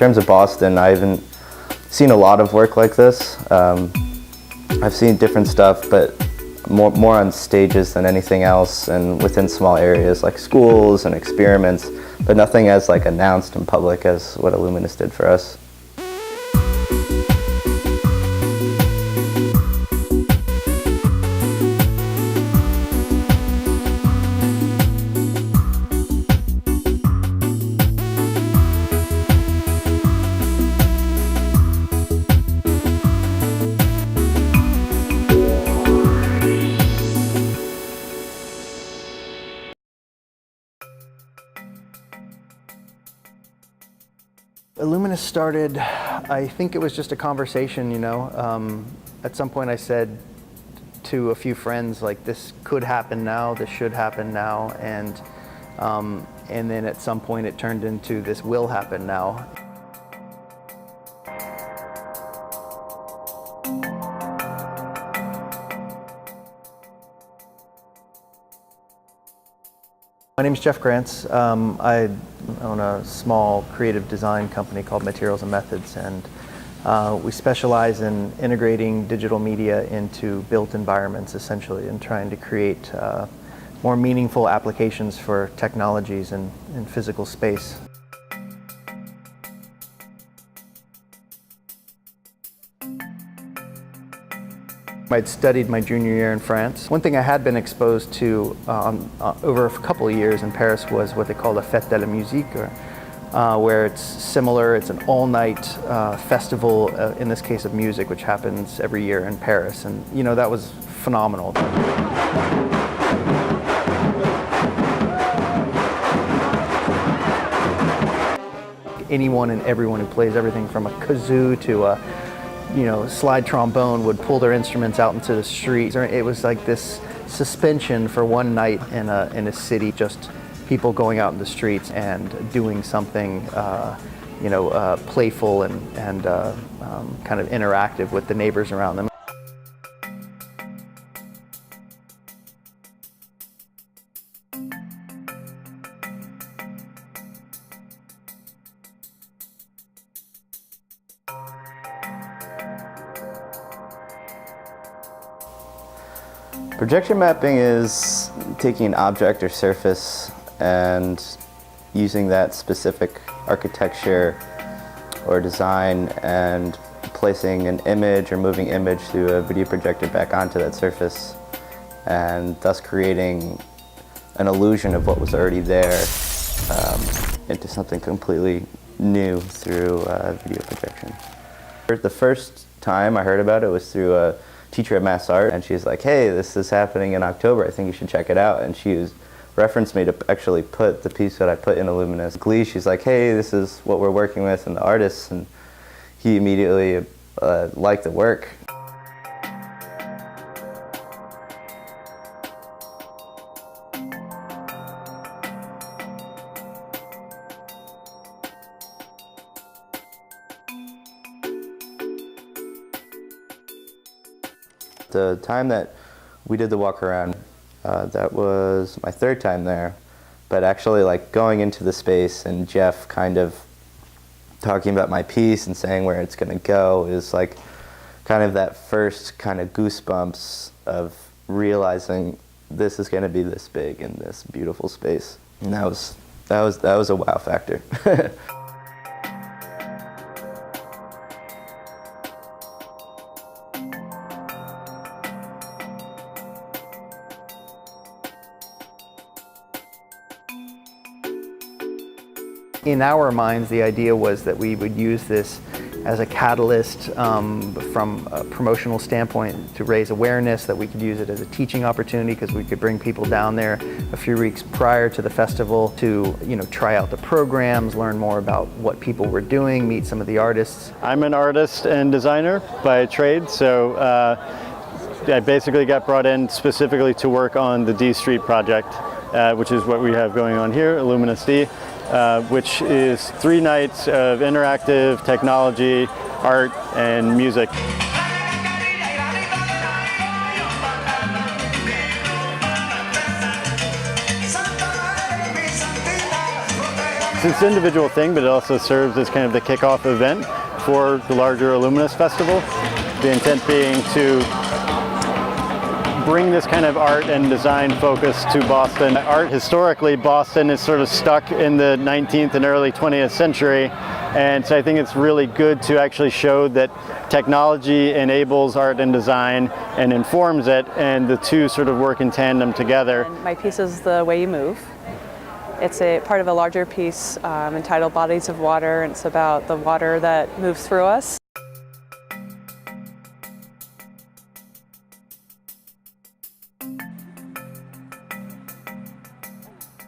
terms of Boston, I haven't seen a lot of work like this. I've seen different stuff, but more on stages than anything else, and within small areas like schools and experiments, but nothing as like announced in public as what Illuminus did for us. Illuminus started, I think it was just a conversation, you know. At some point I said to a few friends, like, this could happen now, this should happen now, and then at some point it turned into this will happen now. My name is Jeff Grants. I own a small creative design company called Materials and Methods, and we specialize in integrating digital media into built environments, essentially, and trying to create more meaningful applications for technologies in physical space. I'd studied my junior year in France. One thing I had been exposed to over a couple of years in Paris was what they call a fête de la musique, where it's similar. It's an all-night festival, in this case of music, which happens every year in Paris. And you know, that was phenomenal. Anyone and everyone who plays everything from a kazoo to a slide trombone would pull their instruments out into the street. It was like this suspension for one night in a city, just people going out in the streets and doing something, playful and kind of interactive with the neighbors around them. Projection mapping is taking an object or surface and using that specific architecture or design and placing an image or moving image through a video projector back onto that surface, and thus creating an illusion of what was already there into something completely new through video projection. The first time I heard about it was through a teacher at Mass Art, and she's like, hey, this is happening in October, I think you should check it out. And she referenced me to actually put the piece that I put in Illuminus. Glee, she's like, hey, this is what we're working with and the artists, and he immediately liked the work. The time that we did the walk around, that was my third time there, but actually like going into the space and Jeff kind of talking about my piece and saying where it's going to go is like kind of that first kind of goosebumps of realizing this is going to be this big in this beautiful space, and that was a wow factor. In our minds, the idea was that we would use this as a catalyst from a promotional standpoint to raise awareness, that we could use it as a teaching opportunity because we could bring people down there a few weeks prior to the festival to try out the programs, learn more about what people were doing, meet some of the artists. I'm an artist and designer by trade, so I basically got brought in specifically to work on the D Street project, which is what we have going on here, Illuminus D. Which is 3 nights of interactive technology, art, and music. it's its individual thing, but it also serves as kind of the kickoff event for the larger Illuminus Festival. The intent being to bring this kind of art and design focus to Boston. Art, historically, Boston is sort of stuck in the 19th and early 20th century, and so I think it's really good to actually show that technology enables art and design and informs it, and the two sort of work in tandem together. And my piece is The Way You Move. It's a part of a larger piece entitled Bodies of Water, and it's about the water that moves through us.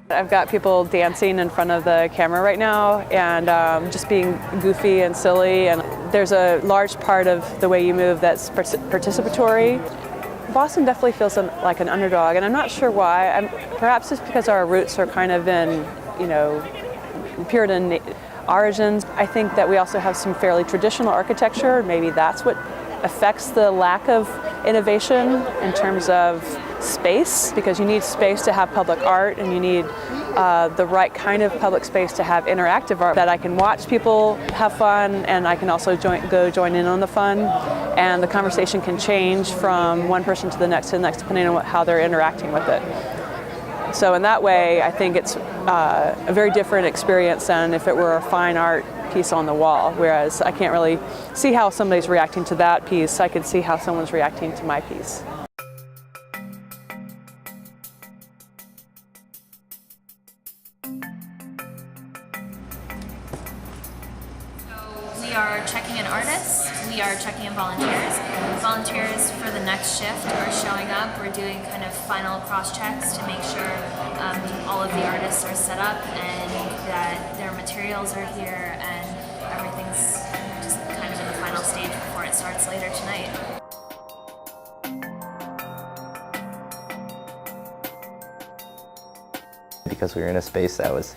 I've got people dancing in front of the camera right now and just being goofy and silly, and there's a large part of The Way You Move that's participatory. Boston definitely feels like an underdog, and I'm not sure why. Perhaps it's because our roots are kind of in, Puritan origins. I think that we also have some fairly traditional architecture. Maybe that's what affects the lack of innovation in terms of space, because you need space to have public art, and you need the right kind of public space to have interactive art that I can watch people have fun, and I can also join in on the fun, and the conversation can change from one person to the next depending on how they're interacting with it. So in that way, I think it's a very different experience than if it were a fine art piece on the wall, whereas I can't really see how somebody's reacting to that piece. I can see how someone's reacting to my piece. We are checking in artists, we are checking in volunteers. Volunteers for the next shift are showing up. We're doing kind of final cross-checks to make sure all of the artists are set up and that their materials are here and everything's just kind of in the final stage before it starts later tonight. Because we were in a space that was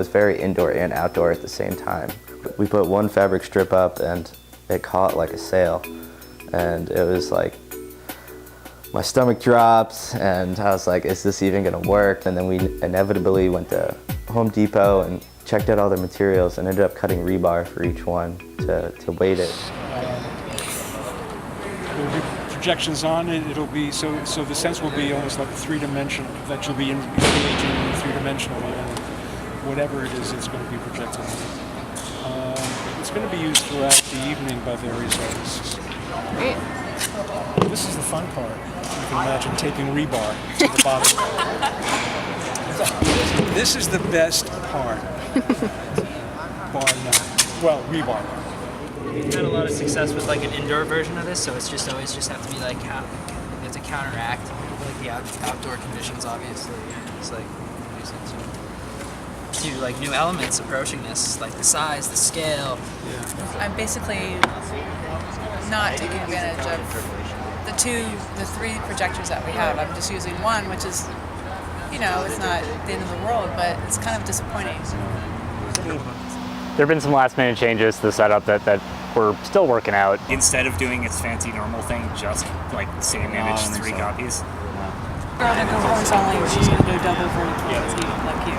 very indoor and outdoor at the same time. We put one fabric strip up and it caught like a sail, and it was like my stomach dropped and I was like, is this even gonna work? And then we inevitably went to Home Depot and checked out all the materials and ended up cutting rebar for each one to weight it. There'll be projections on it. It'll be so the sense will be almost like three-dimensional, that you'll be engaging three-dimensionally, and whatever it is, it's going to be projected. It's going to be used throughout the evening by various artists. Great. This is the fun part. You can imagine taping rebar to the bottom. This is the best part. Bar none. Well, rebar. We've had a lot of success with like an indoor version of this, so it's just always have to be like you have to counteract like the outdoor conditions, obviously. It's like to like new elements approaching this, like the size, the scale. I'm basically not taking advantage of the three projectors that we have. I'm just using one, which is, it's not the end of the world, but it's kind of disappointing. There have been some last minute changes to the setup that we're still working out. Instead of doing its fancy normal thing, just like same image, three copies. Girl that goes horizontally, she's going to go double vertically, like you.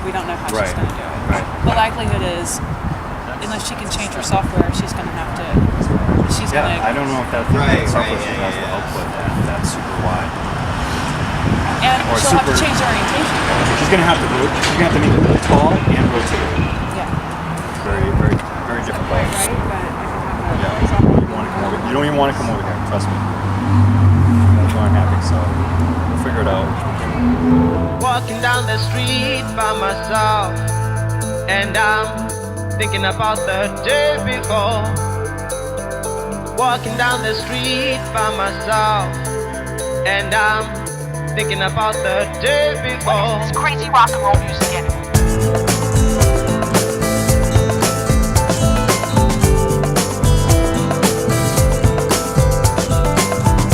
We don't know how she's going to do it. Right. The likelihood is, unless she can change her software, she's going to have to. I don't know if that software she has will help with that. That's super wide. And she'll have to change the orientation. She's gonna have to make it really tall and rotate. Yeah. Very, very, very different. Right, but I can have Yeah. You don't even want to come over here. Trust me. That's why I'm happy. So we'll figure it out. Walking down the street by myself, and I'm thinking about the day before. Walking down the street by myself, and I'm thinking about the day before. This crazy rock and roll music in it.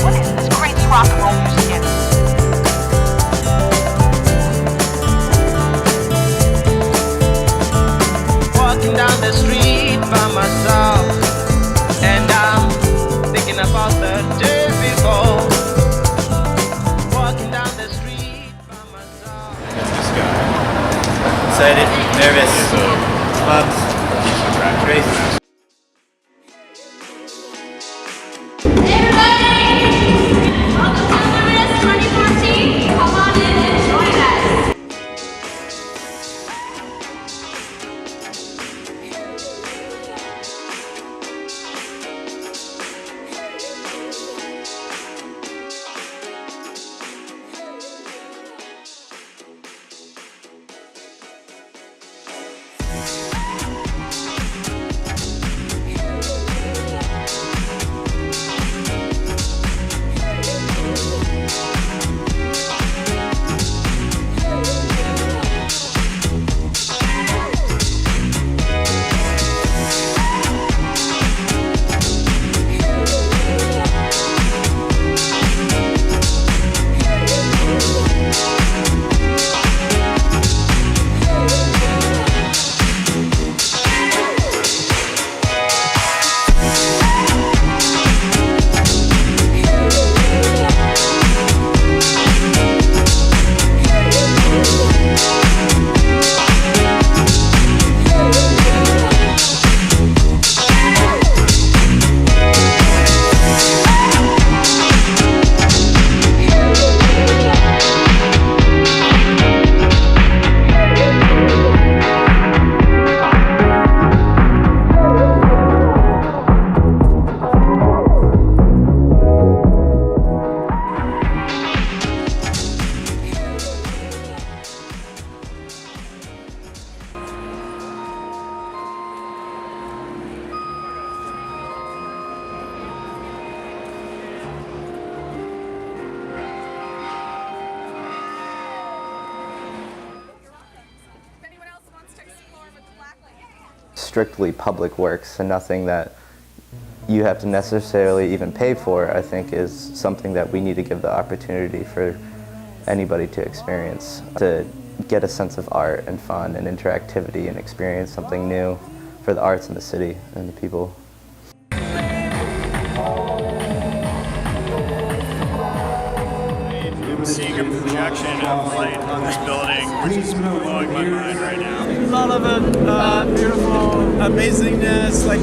What is this crazy rock and roll music in it? Walking down the street by myself, and I'm thinking about the day before. Walking down the street by myself. Excited. Nervous. Pumped. Crazy. Strictly public works and nothing that you have to necessarily even pay for, I think is something that we need to give the opportunity for anybody to experience, to get a sense of art and fun and interactivity and experience something new for the arts in the city and the people. Seeing a projection of light on this building, which is blowing my mind right now. There's all of it, beautiful amazingness, like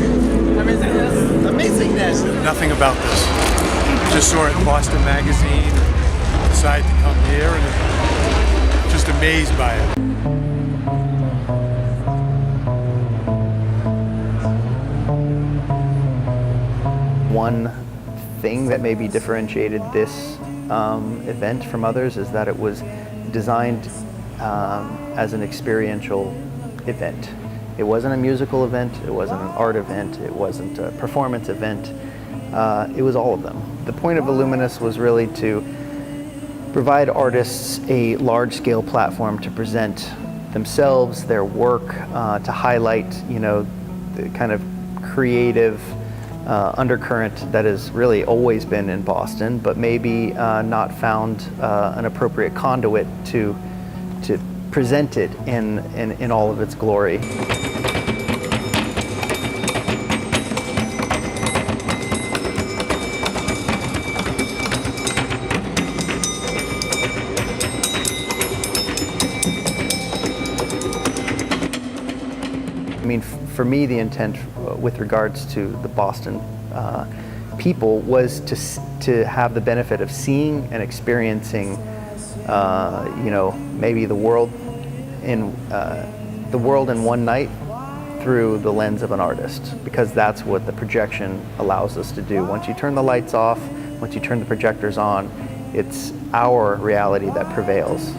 amazingness. Nothing about this. Just saw it in Boston Magazine, decided to come here, and just amazed by it. One thing that maybe differentiated this event from others is that it was designed as an experiential event. It wasn't a musical event, it wasn't an art event, it wasn't a performance event, it was all of them. The point of Illuminus was really to provide artists a large-scale platform to present themselves, their work, to highlight, the kind of creative undercurrent that has really always been in Boston, but maybe not found an appropriate conduit to present it in all of its glory. I mean, for me, the intent with regards to the Boston people was to have the benefit of seeing and experiencing, maybe the world in one night through the lens of an artist, because that's what the projection allows us to do. Once you turn the lights off, once you turn the projectors on, it's our reality that prevails.